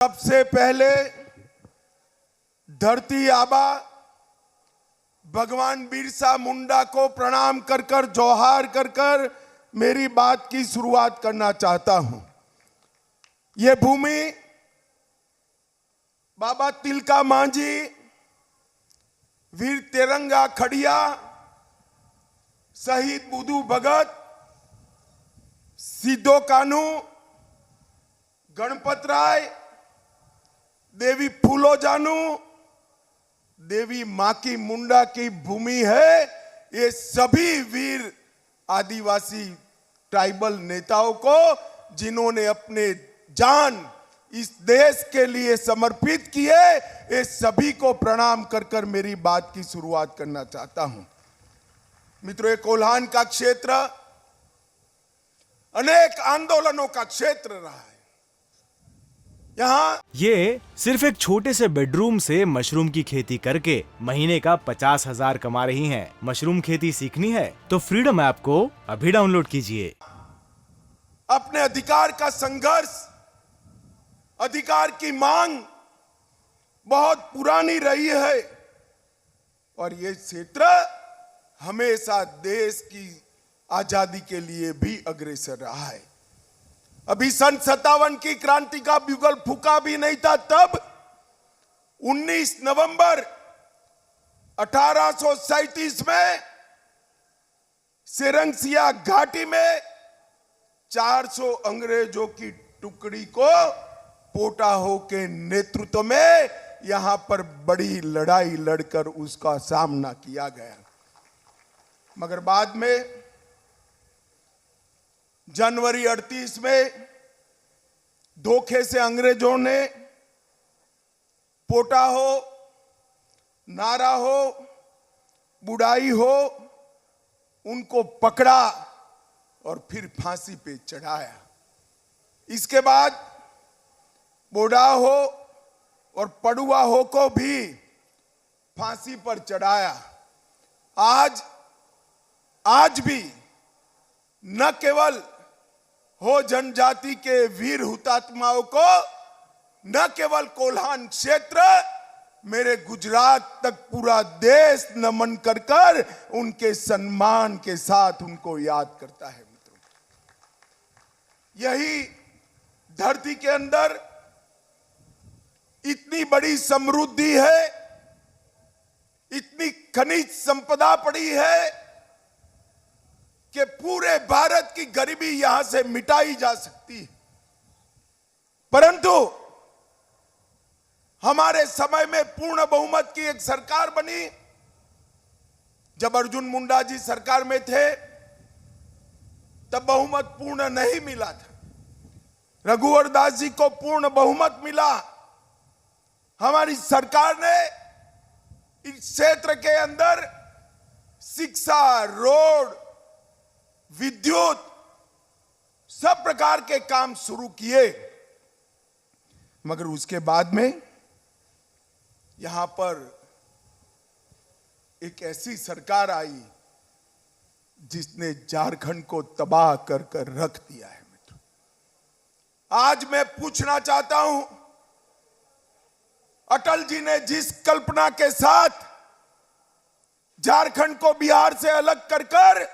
सबसे पहले धरती आबा भगवान बिरसा मुंडा को प्रणाम कर कर जोहार कर कर मेरी बात की शुरुआत करना चाहता हूं। ये भूमि बाबा तिलका मांझी, वीर तिरंगा खड़िया, शहीद बुधू भगत, सिद्धो कान्हू, गणपत राय, देवी फूलो जानू, देवी माकी मुंडा की भूमि है। ये सभी वीर आदिवासी ट्राइबल नेताओं को जिन्होंने अपने जान इस देश के लिए समर्पित किए, ये सभी को प्रणाम कर कर मेरी बात की शुरुआत करना चाहता हूं। मित्रों, ये कोल्हान का क्षेत्र अनेक आंदोलनों का क्षेत्र रहा है। यहाँ ये सिर्फ एक छोटे से बेडरूम से मशरूम की खेती करके महीने का 50,000 कमा रही हैं। मशरूम खेती सीखनी है तो फ्रीडम ऐप को अभी डाउनलोड कीजिए। अपने अधिकार का संघर्ष, अधिकार की मांग बहुत पुरानी रही है और ये क्षेत्र हमेशा देश की आजादी के लिए भी अग्रसर रहा है। अभी सन 57 की क्रांति का ब्यूगल फूका भी नहीं था, तब 19 नवंबर 1837 में सेरंगसिया घाटी में 400 अंग्रेजों की टुकड़ी को पोटाहो के नेतृत्व में यहां पर बड़ी लड़ाई लड़कर उसका सामना किया गया। मगर बाद में जनवरी 38 में धोखे से अंग्रेजों ने पोटाहो, नारा हो, बुढ़ाई हो, उनको पकड़ा और फिर फांसी पे चढ़ाया। इसके बाद बोडाहो और पडुआहो को भी फांसी पर चढ़ाया। आज भी न केवल हो जनजाति के वीर हुतात्माओं को, न केवल कोल्हान क्षेत्र, मेरे गुजरात तक पूरा देश नमन कर कर उनके सम्मान के साथ उनको याद करता है। मित्रों, यही धरती के अंदर इतनी बड़ी समृद्धि है, इतनी खनिज संपदा पड़ी है कि पूरे भारत की गरीबी यहां से मिटाई जा सकती है। परंतु हमारे समय में पूर्ण बहुमत की एक सरकार बनी। जब अर्जुन मुंडा जी सरकार में थे तब बहुमत पूर्ण नहीं मिला था। रघुवर दास जी को पूर्ण बहुमत मिला। हमारी सरकार ने इस क्षेत्र के अंदर शिक्षा, रोड, विद्युत, सब प्रकार के काम शुरू किए। मगर उसके बाद में यहां पर एक ऐसी सरकार आई जिसने झारखंड को तबाह कर कर रख दिया है। मित्रों, आज मैं पूछना चाहता हूं, अटल जी ने जिस कल्पना के साथ झारखंड को बिहार से अलग कर कर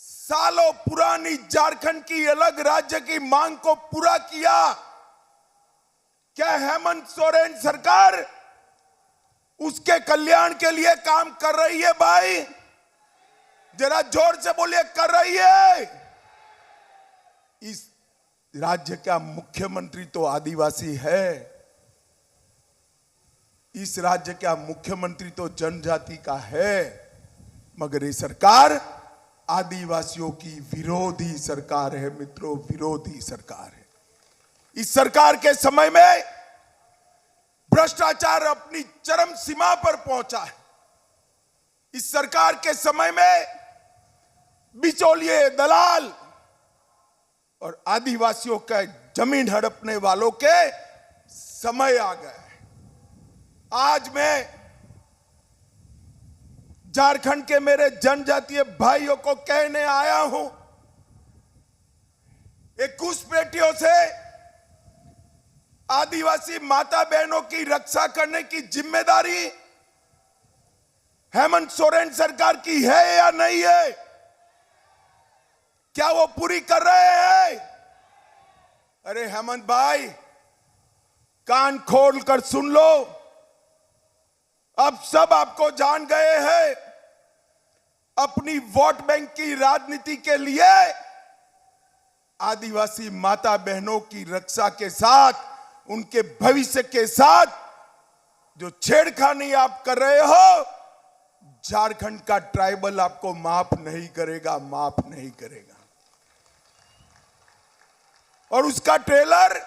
सालों पुरानी झारखंड की अलग राज्य की मांग को पूरा किया, क्या हेमंत सोरेन सरकार उसके कल्याण के लिए काम कर रही है? भाई जरा जोर से बोलिए, कर रही है? इस राज्य का मुख्यमंत्री तो आदिवासी है, इस राज्य का मुख्यमंत्री तो जनजाति का है, मगर ये सरकार आदिवासियों की विरोधी सरकार है। मित्रों, विरोधी सरकार है। इस सरकार के समय में भ्रष्टाचार अपनी चरम सीमा पर पहुंचा है। इस सरकार के समय में बिचौलिए, दलाल और आदिवासियों का जमीन हड़पने वालों के समय आ गए। आज मैं झारखंड के मेरे जनजातीय भाइयों को कहने आया हूं, एक घुसपैठियों से आदिवासी माता बहनों की रक्षा करने की जिम्मेदारी हेमंत सोरेन सरकार की है या नहीं है? क्या वो पूरी कर रहे हैं? अरे हेमंत भाई, कान खोल कर सुन लो। अब सब आपको जान गए हैं। अपनी वोट बैंक की राजनीति के लिए आदिवासी माता बहनों की रक्षा के साथ, उनके भविष्य के साथ जो छेड़खानी आप कर रहे हो, झारखंड का ट्राइबल आपको माफ नहीं करेगा, माफ नहीं करेगा। और उसका ट्रेलर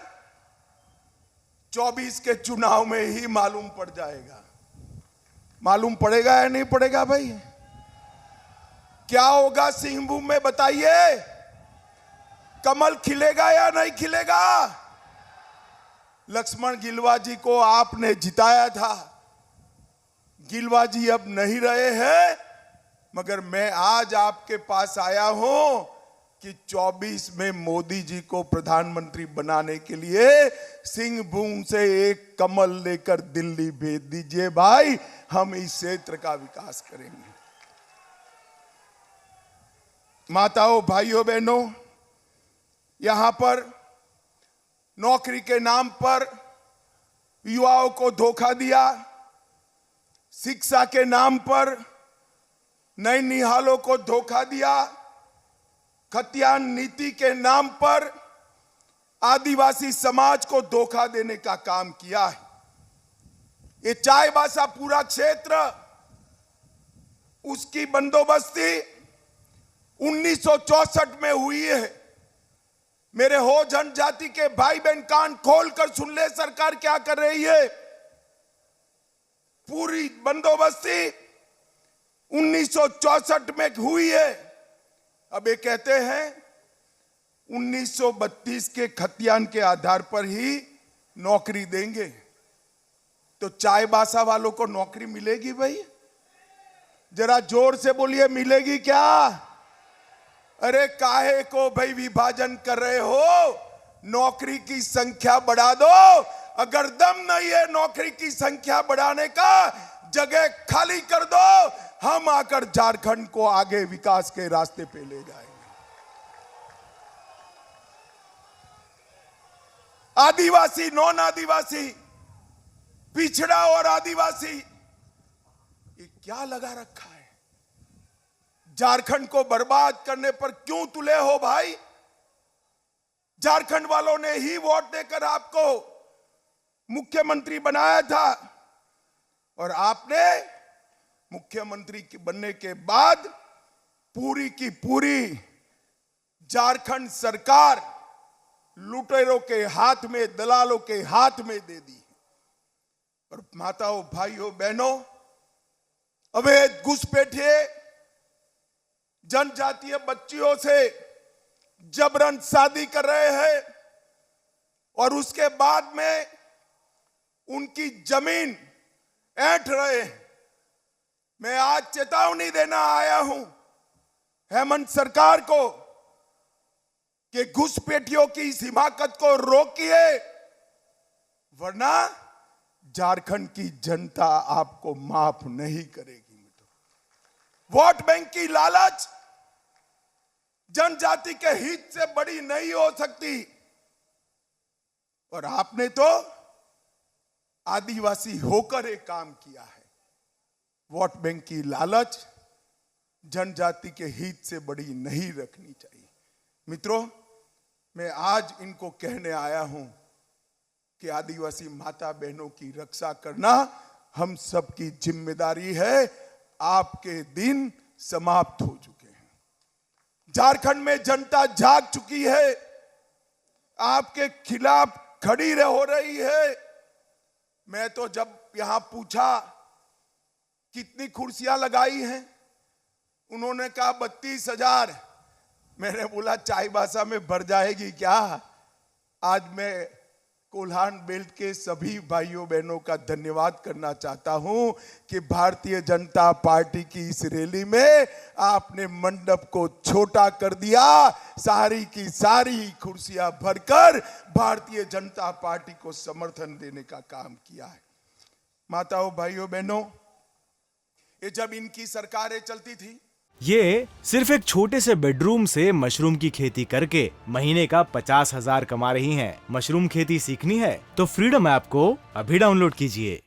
24 के चुनाव में ही मालूम पड़ जाएगा। मालूम पड़ेगा या नहीं पड़ेगा भाई? क्या होगा सिंहभूम में बताइए? कमल खिलेगा या नहीं खिलेगा? लक्ष्मण गिलवा जी को आपने जिताया था। गिलवा जी अब नहीं रहे हैं, मगर मैं आज आपके पास आया हूं कि 24 में मोदी जी को प्रधानमंत्री बनाने के लिए सिंहभूम से एक कमल लेकर दिल्ली भेज दीजिए भाई, हम इस क्षेत्र का विकास करेंगे। माताओं, भाइयों, बहनों, यहां पर नौकरी के नाम पर युवाओं को धोखा दिया, शिक्षा के नाम पर नई निहालों को धोखा दिया, खतियान नीति के नाम पर आदिवासी समाज को धोखा देने का काम किया है। ये चाईबासा पूरा क्षेत्र, उसकी बंदोबस्ती 1964 में हुई है। मेरे हो जनजाति के भाई बहन कान खोलकर सुन ले, सरकार क्या कर रही है। पूरी बंदोबस्ती 1964 में हुई है। अब ये कहते हैं 1932 के खतियान के आधार पर ही नौकरी देंगे। तो चाईबासा वालों को नौकरी मिलेगी भाई? जरा जोर से बोलिए, मिलेगी क्या? अरे काहे को भाई विभाजन कर रहे हो? नौकरी की संख्या बढ़ा दो। अगर दम नहीं है नौकरी की संख्या बढ़ाने का, जगह खाली कर दो। हम आकर झारखंड को आगे विकास के रास्ते पे ले जाएंगे। आदिवासी, नॉन आदिवासी, पिछड़ा और आदिवासी, ये क्या लगा रखा है? झारखंड को बर्बाद करने पर क्यों तुले हो भाई? झारखंड वालों ने ही वोट देकर आपको मुख्यमंत्री बनाया था, और आपने मुख्यमंत्री बनने के बाद पूरी की पूरी झारखंड सरकार लुटेरों के हाथ में, दलालों के हाथ में दे दी। और माताओं, भाइयों, बहनों, अवैध घुसपैठिए जनजातीय बच्चियों से जबरन शादी कर रहे हैं और उसके बाद में उनकी जमीन ऐंठ रहे हैं। मैं आज चेतावनी देना आया हूं हेमंत सरकार को कि घुसपैठियों की इस हिमाकत को रोकिए, वरना झारखंड की जनता आपको माफ नहीं करेगी। वोट बैंक की लालच जनजाति के हित से बड़ी नहीं हो सकती, और आपने तो आदिवासी होकर एक काम किया है। वोट बैंक की लालच जनजाति के हित से बड़ी नहीं रखनी चाहिए। मित्रों, मैं आज इनको कहने आया हूं कि आदिवासी माता बहनों की रक्षा करना हम सबकी जिम्मेदारी है। आपके दिन समाप्त हो चुके हैं। झारखंड में जनता जाग चुकी है, आपके खिलाफ खड़ी हो रही है। मैं तो जब यहां पूछा कितनी कुर्सियां लगाई हैं, उन्होंने कहा 32,000। मैंने बोला चाईबासा में भर जाएगी क्या? आज मैं कोल्हान बेल्ट के सभी भाइयों बहनों का धन्यवाद करना चाहता हूं कि भारतीय जनता पार्टी की इस रैली में आपने मंडप को छोटा कर दिया, सारी की सारी कुर्सियां भरकर भारतीय जनता पार्टी को समर्थन देने का काम किया है। माताओं, भाइयों, बहनों, ये जब इनकी सरकारें चलती थी, ये सिर्फ एक छोटे से बेडरूम से मशरूम की खेती करके महीने का 50,000 कमा रही हैं। मशरूम खेती सीखनी है तो फ्रीडम ऐप को अभी डाउनलोड कीजिए।